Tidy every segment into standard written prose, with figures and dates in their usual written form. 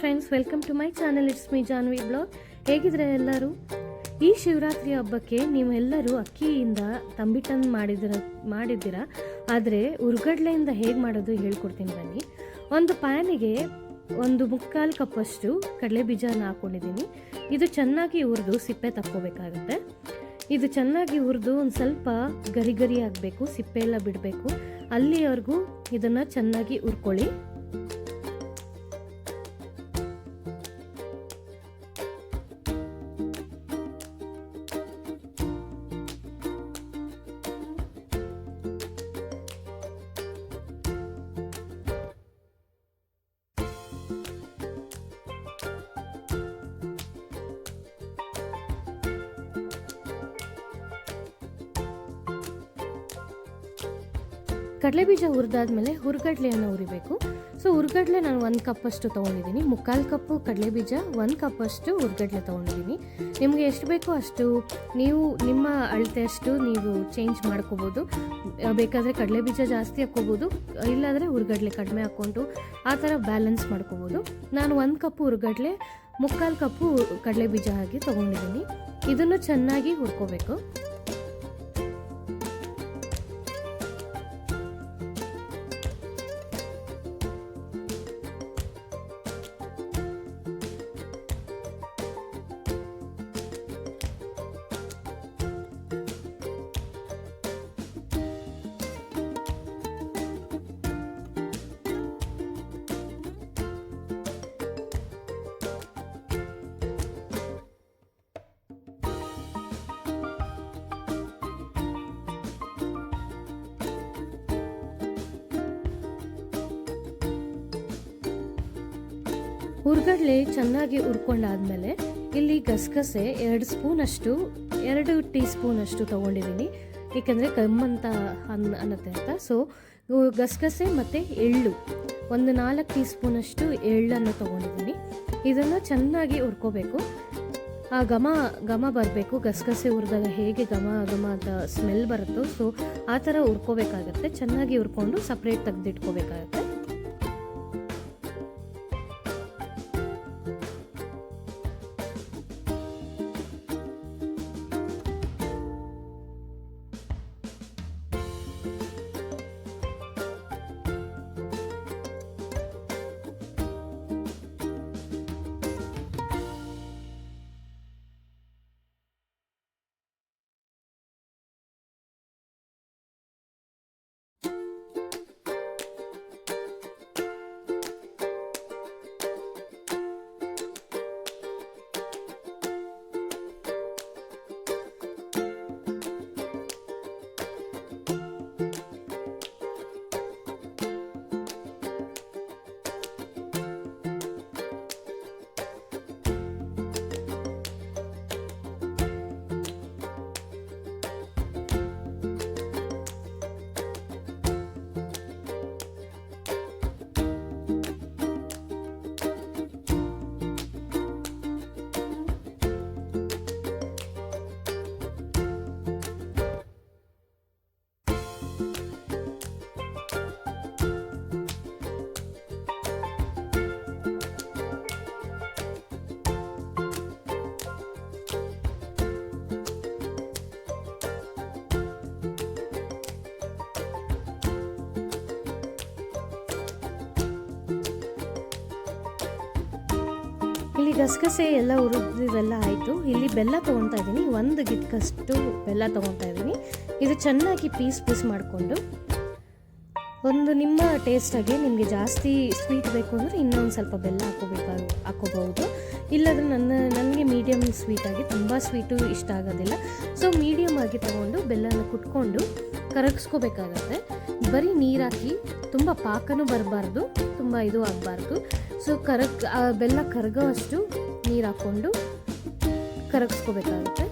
Friends, welcome to my channel. It's me Janvi blog. ಹೇಗಿದ್ರೆ ಎಲ್ಲರೂ? ಈ ಶಿವರಾತ್ರಿ ಹಬ್ಬಕ್ಕೆ ನೀವೆಲ್ಲರೂ ಅಕ್ಕಿಯಿಂದ ತಂಬಿಟನ್ನು ಮಾಡಿದ್ದೀರಾ. ಆದರೆ ಉರ್ಗಡ್ಲೆಯಿಂದ ಹೇಗೆ ಮಾಡೋದು ಹೇಳ್ಕೊಡ್ತೀನಿ ಬನ್ನಿ. ಒಂದು ಪ್ಯಾನಿಗೆ 1/4 ಕಪ್ಪಷ್ಟು ಕಡಲೆ ಬೀಜನ ಹಾಕ್ಕೊಂಡಿದ್ದೀನಿ. ಇದು ಚೆನ್ನಾಗಿ ಹುರಿದು ಸಿಪ್ಪೆ ತಕ್ಕೋಬೇಕಾಗುತ್ತೆ. ಇದು ಚೆನ್ನಾಗಿ ಹುರಿದು ಒಂದು ಸ್ವಲ್ಪ ಗರಿ ಗರಿ ಆಗಬೇಕು, ಸಿಪ್ಪೆ ಎಲ್ಲ ಬಿಡಬೇಕು. ಅಲ್ಲಿವರೆಗೂ ಇದನ್ನು ಚೆನ್ನಾಗಿ ಹುರ್ಕೊಳ್ಳಿ. ಕಡಲೆ ಬೀಜ ಹುರಿದಾದ್ಮೇಲೆ ಹುರ್ಗಡ್ಲೆಯನ್ನು ಹುರಿಬೇಕು. ಸೊ ಹುರ್ಗಡ್ಲೆ ನಾನು 1 ಕಪ್ಪಷ್ಟು ತೊಗೊಂಡಿದ್ದೀನಿ. 3/4 ಕಪ್ಪು ಕಡಲೆ ಬೀಜ, 1 ಕಪ್ಪಷ್ಟು ಹುರ್ಗಡ್ಲೆ ತೊಗೊಂಡಿದ್ದೀನಿ. ನಿಮಗೆ ಎಷ್ಟು ಬೇಕೋ ಅಷ್ಟು ನೀವು ನಿಮ್ಮ ಅಳತೆಯಷ್ಟು ನೀವು ಚೇಂಜ್ ಮಾಡ್ಕೋಬೋದು. ಬೇಕಾದರೆ ಕಡಲೆ ಬೀಜ ಜಾಸ್ತಿ ಹಾಕ್ಕೋಬೋದು, ಇಲ್ಲಾಂದರೆ ಹುರ್ಗಡ್ಲೆ ಕಡಿಮೆ ಹಾಕ್ಕೊಂಡು ಆ ಥರ ಬ್ಯಾಲೆನ್ಸ್ ಮಾಡ್ಕೋಬೋದು. ನಾನು 1 ಕಪ್ಪು ಹುರ್ಗಡ್ಲೆ, 3/4 ಕಪ್ಪು ಕಡಲೆ ಬೀಜ ಹಾಕಿ ತೊಗೊಂಡಿದ್ದೀನಿ. ಇದನ್ನು ಚೆನ್ನಾಗಿ ಹುರ್ಕೋಬೇಕು. ಹುರ್ಗಡ್ಲೆ ಚೆನ್ನಾಗಿ ಹುರ್ಕೊಂಡಾದ್ಮೇಲೆ ಇಲ್ಲಿ ಗಸಗಸೆ 2 ಸ್ಪೂನಷ್ಟು 2 ಟೀ ಸ್ಪೂನಷ್ಟು ತೊಗೊಂಡಿದ್ದೀನಿ. ಏಕೆಂದರೆ ಕಮ್ಮಂತ ಅನ್ನತ್ತೆ ಅಂತ. ಸೊ ಗಸಗಸೆ ಮತ್ತು ಎಳ್ಳು 4 ಟೀ ಸ್ಪೂನಷ್ಟು ಎಳ್ಳನ್ನು ತೊಗೊಂಡಿದ್ದೀನಿ. ಇದನ್ನು ಚೆನ್ನಾಗಿ ಹುರ್ಕೋಬೇಕು. ಆ ಘಮ ಬರಬೇಕು. ಗಸಗಸೆ ಹುರಿದಾಗ ಹೇಗೆ ಘಮ ಅಂತ ಸ್ಮೆಲ್ ಬರುತ್ತೋ, ಸೊ ಆ ಥರ ಹುರ್ಕೋಬೇಕಾಗತ್ತೆ. ಚೆನ್ನಾಗಿ ಹುರ್ಕೊಂಡು ಸಪ್ರೇಟ್ ತೆಗೆದಿಟ್ಕೋಬೇಕಾಗತ್ತೆ. ಇಲ್ಲಿ ಗಸಗಸೆ ಎಲ್ಲ ಹುರಿದಿವೆಲ್ಲ ಆಯಿತು. ಇಲ್ಲಿ ಬೆಲ್ಲ ತೊಗೊತಾ ಇದ್ದೀನಿ. 1 ಗಿಟ್ಕಷ್ಟು ಬೆಲ್ಲ ತೊಗೊತಾ ಇದ್ದೀನಿ. ಇದು ಚೆನ್ನಾಗಿ ಪೀಸ್ ಮಾಡಿಕೊಂಡು ನಿಮ್ಮ ಟೇಸ್ಟಾಗಿ ನಿಮಗೆ ಜಾಸ್ತಿ ಸ್ವೀಟ್ ಬೇಕು ಅಂದರೆ ಇನ್ನೊಂದು ಸ್ವಲ್ಪ ಬೆಲ್ಲ ಹಾಕೋಬಹುದು. ಇಲ್ಲಾಂದರೆ ನನಗೆ ಮೀಡಿಯಮ್ ಸ್ವೀಟಾಗಿ, ತುಂಬ ಸ್ವೀಟು ಇಷ್ಟ ಆಗೋದಿಲ್ಲ. ಸೊ ಮೀಡಿಯಮ್ ಆಗಿ ತೊಗೊಂಡು ಬೆಲ್ಲನ ಕುಟ್ಕೊಂಡು ಕರಗಿಸ್ಕೋಬೇಕಾಗತ್ತೆ. ಬರೀ ನೀರು ಹಾಕಿ ತುಂಬ ಪಾಕನೂ ಬರಬಾರ್ದು, ತುಂಬ ಇದು ಆಗಬಾರ್ದು. ಸೊ ಬೆಲ್ಲ ಕರಗೋ ಅಷ್ಟು ನೀರು ಹಾಕ್ಕೊಂಡು ಕರಗಿಸ್ಕೋಬೇಕಾಗುತ್ತೆ.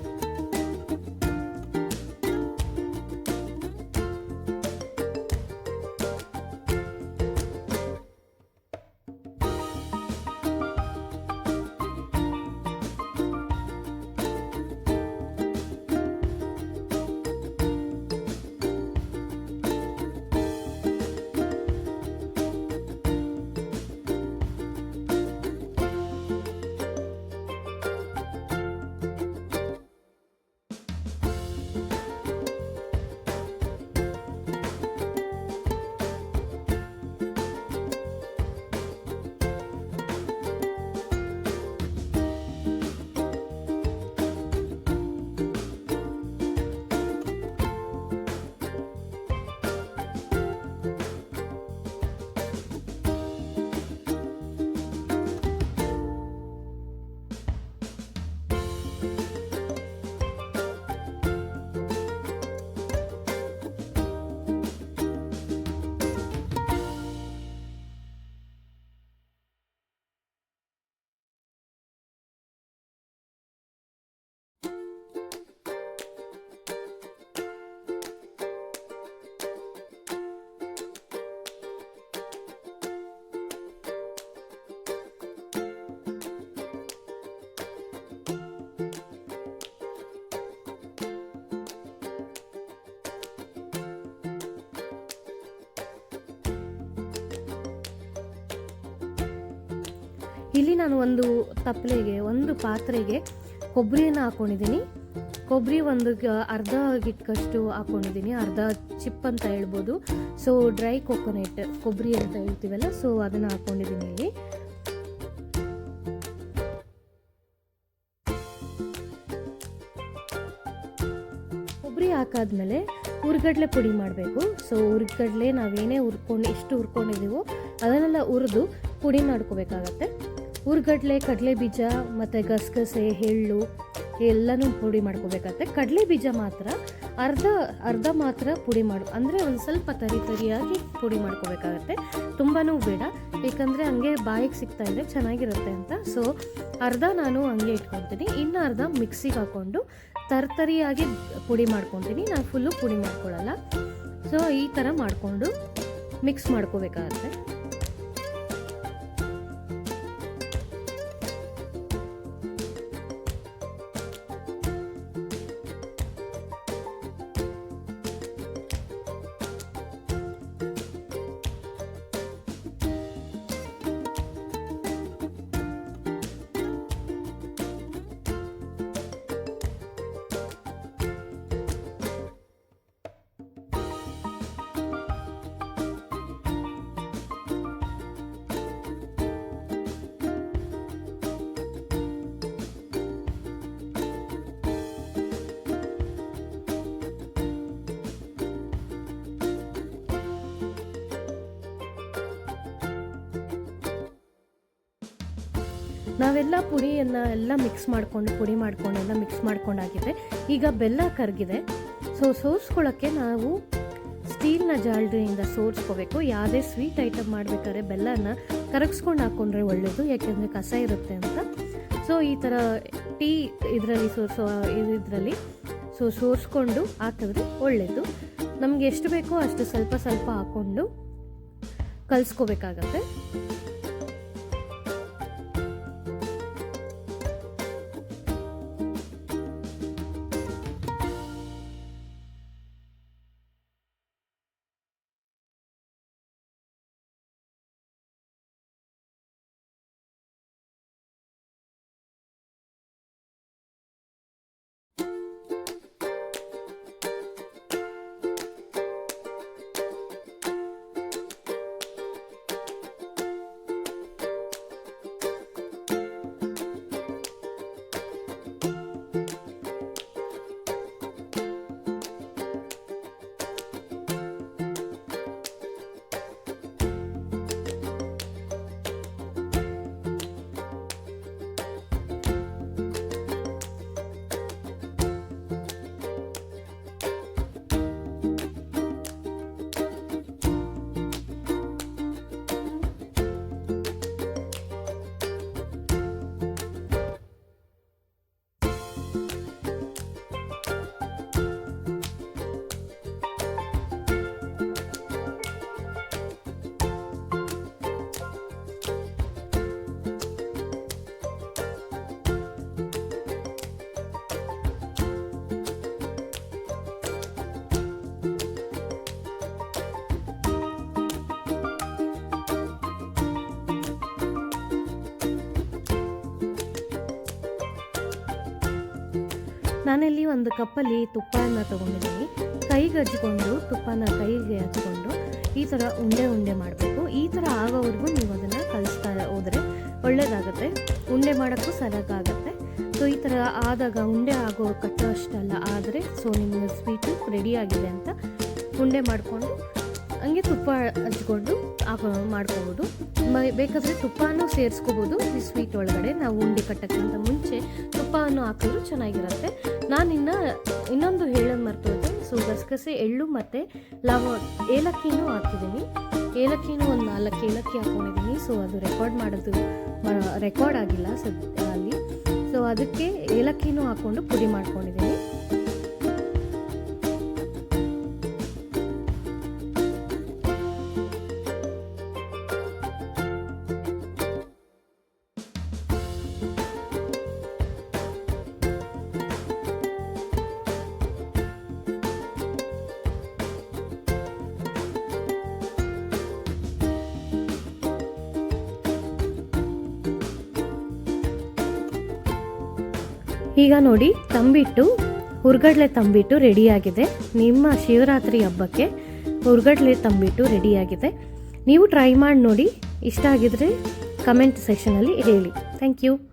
ಇಲ್ಲಿ ನಾನು ಒಂದು ತಪ್ಪಲೆಗೆ, ಒಂದು ಪಾತ್ರೆಗೆ ಕೊಬ್ಬರಿಯನ್ನು ಹಾಕ್ಕೊಂಡಿದ್ದೀನಿ. ಕೊಬ್ಬರಿ ಒಂದು ಅರ್ಧ ಗಿಟ್ಕಷ್ಟು ಹಾಕ್ಕೊಂಡಿದ್ದೀನಿ, ಅರ್ಧ ಚಿಪ್ ಅಂತ ಹೇಳ್ಬೋದು. ಸೊ ಡ್ರೈ ಕೊಕೊನೆಟ್ ಕೊಬ್ಬರಿ ಅಂತ ಹೇಳ್ತೀವಲ್ಲ, ಸೊ ಅದನ್ನು ಹಾಕ್ಕೊಂಡಿದ್ದೀನಿ ಇಲ್ಲಿ. ಕೊಬ್ಬರಿ ಹಾಕಾದ್ಮೇಲೆ ಹುರ್ಗಡ್ಲೆ ಪುಡಿ ಮಾಡಬೇಕು. ಸೊ ಹುರ್ಗಡ್ಲೆ ನಾವೇನೇ ಎಷ್ಟು ಹುರ್ಕೊಂಡಿದ್ದೀವೋ ಅದನ್ನೆಲ್ಲ ಹುರಿದು ಪುಡಿ ಮಾಡ್ಕೋಬೇಕಾಗತ್ತೆ. ಹುರ್ಗಡ್ಲೆ, ಕಡಲೆ ಬೀಜ ಮತ್ತು ಗಸಗಸೆ, ಎಳ್ಳು ಎಲ್ಲನೂ ಪುಡಿ ಮಾಡ್ಕೋಬೇಕಾಗತ್ತೆ. ಕಡಲೆ ಬೀಜ ಮಾತ್ರ ಅರ್ಧ ಮಾತ್ರ ಪುಡಿ ಅಂದರೆ ಒಂದು ಸ್ವಲ್ಪ ತರಿಯಾಗಿ ಪುಡಿ ಮಾಡ್ಕೋಬೇಕಾಗತ್ತೆ, ತುಂಬಾ ಬೇಡ, ಏಕೆಂದರೆ ಹಂಗೆ ಬಾಯಿಗೆ ಸಿಗ್ತಾ ಇದ್ದರೆ ಚೆನ್ನಾಗಿರುತ್ತೆ ಅಂತ. ಸೊ ಅರ್ಧ ನಾನು ಹಂಗೆ ಇಟ್ಕೊತೀನಿ, ಇನ್ನು ಅರ್ಧ ಮಿಕ್ಸಿಗೆ ಹಾಕ್ಕೊಂಡು ತರಿಯಾಗಿ ಪುಡಿ ಮಾಡ್ಕೊತೀನಿ. ನಾನು ಫುಲ್ಲು ಪುಡಿ ಮಾಡ್ಕೊಳ್ಳಲ್ಲ. ಸೊ ಈ ಥರ ಮಾಡಿಕೊಂಡು ಮಿಕ್ಸ್ ಮಾಡ್ಕೋಬೇಕಾಗತ್ತೆ. ನಾವೆಲ್ಲ ಪುಡಿಯನ್ನು ಎಲ್ಲ ಪುಡಿ ಮಾಡ್ಕೊಂಡು ಮಿಕ್ಸ್ ಮಾಡ್ಕೊಂಡಾಗಿದೆ. ಈಗ ಬೆಲ್ಲ ಕರಗಿದೆ. ಸೊ ಸೋರಿಸ್ಕೊಳ್ಳೋಕ್ಕೆ ನಾವು ಸ್ಟೀಲ್ನ ಜಾಲರಿಯಿಂದ ಸೋರಿಸ್ಕೋಬೇಕು. ಯಾವುದೇ ಸ್ವೀಟ್ ಐಟಮ್ ಮಾಡಬೇಕಾದ್ರೆ ಬೆಲ್ಲನ ಕರಗಿಸ್ಕೊಂಡು ಹಾಕ್ಕೊಂಡ್ರೆ ಒಳ್ಳೆಯದು, ಯಾಕೆಂದರೆ ಕಸ ಇರುತ್ತೆ ಅಂತ. ಸೊ ಈ ಥರ ಟೀ ಇದರಲ್ಲಿ ಸೋರಿಸ್ಕೊಂಡು ಹಾಕಿದ್ರೆ ಒಳ್ಳೆಯದು. ನಮಗೆ ಎಷ್ಟು ಬೇಕೋ ಅಷ್ಟು ಸ್ವಲ್ಪ ಹಾಕ್ಕೊಂಡು ಕಲಿಸ್ಕೋಬೇಕಾಗತ್ತೆ. ನಾನಲ್ಲಿ ಒಂದು ಕಪ್ಪಲ್ಲಿ ತುಪ್ಪನ ತೊಗೊಂಡಿದ್ದೀನಿ. ಕೈಗೆ ಹಚ್ಕೊಂಡು ತುಪ್ಪನ ಕೈಗೆ ಹಚ್ಕೊಂಡು ಈ ಥರ ಉಂಡೆ ಮಾಡಬೇಕು. ಈ ಥರ ಆಗೋವರೆಗೂ ನೀವು ಅದನ್ನು ಕಲಿಸ್ತಾ ಹೋದರೆ ಒಳ್ಳೆಯದಾಗುತ್ತೆ. ಉಂಡೆ ಮಾಡೋಕ್ಕೂ ಸರಿಯಾಗುತ್ತೆ. ಸೊ ಈ ಥರ ಆದಾಗ ಉಂಡೆ ಕಟ್ಟೋ ಅಷ್ಟಲ್ಲ ಆದರೆ ಸೊ ನಿಮ್ಮ ಸ್ವೀಟು ರೆಡಿಯಾಗಿದೆ ಅಂತ ಉಂಡೆ ಮಾಡಿಕೊಂಡು ಹಂಗೆ ತುಪ್ಪ ಹಚ್ಕೊಂಡು ಮಾಡ್ಕೋಬೋದು. ಬೇಕಾದರೆ ತುಪ್ಪನೂ ಸೇರಿಸ್ಕೋಬೋದು ಈ ಸ್ವೀಟ್ ಒಳಗಡೆ. ನಾವು ಉಂಡೆ ಕಟ್ಟೋಕ್ಕಿಂತ ಮುಂಚೆ ತುಪ್ಪವನ್ನು ಹಾಕಿದ್ರು ಚೆನ್ನಾಗಿರುತ್ತೆ. ನಾನು ಇನ್ನೊಂದು ಹೇಳೋದು ಮರ್ತೋದೆ. ಸೊ ಗಸಗಸೆ, ಎಳ್ಳು ಮತ್ತು ಏಲಕ್ಕಿನೂ ಹಾಕಿದ್ದೀನಿ. ಏಲಕ್ಕಿನೂ ಒಂದು 4 ಏಲಕ್ಕಿ ಹಾಕ್ಕೊಂಡಿದ್ದೀನಿ. ಸೊ ಅದು ರೆಕಾರ್ಡ್ ಆಗಿಲ್ಲ ಅಲ್ಲಿ. ಸೊ ಅದಕ್ಕೆ ಏಲಕ್ಕಿನೂ ಹಾಕ್ಕೊಂಡು ಪುಡಿ ಮಾಡ್ಕೊಂಡಿದ್ದೀನಿ. ಈಗ ನೋಡಿ ತಂಬಿಟ್ಟು, ಹುರ್ಗಡ್ಲೆ ತಂಬಿಟ್ಟು ರೆಡಿಯಾಗಿದೆ. ನಿಮ್ಮ ಶಿವರಾತ್ರಿ ಹಬ್ಬಕ್ಕೆ ಹುರ್ಗಡ್ಲೆ ತಂಬಿಟ್ಟು ರೆಡಿಯಾಗಿದೆ. ನೀವು ಟ್ರೈ ಮಾಡಿ ನೋಡಿ. ಇಷ್ಟ ಆಗಿದ್ರೆ ಕಮೆಂಟ್ ಸೆಕ್ಷನಲ್ಲಿ ಹೇಳಿ. Thank you.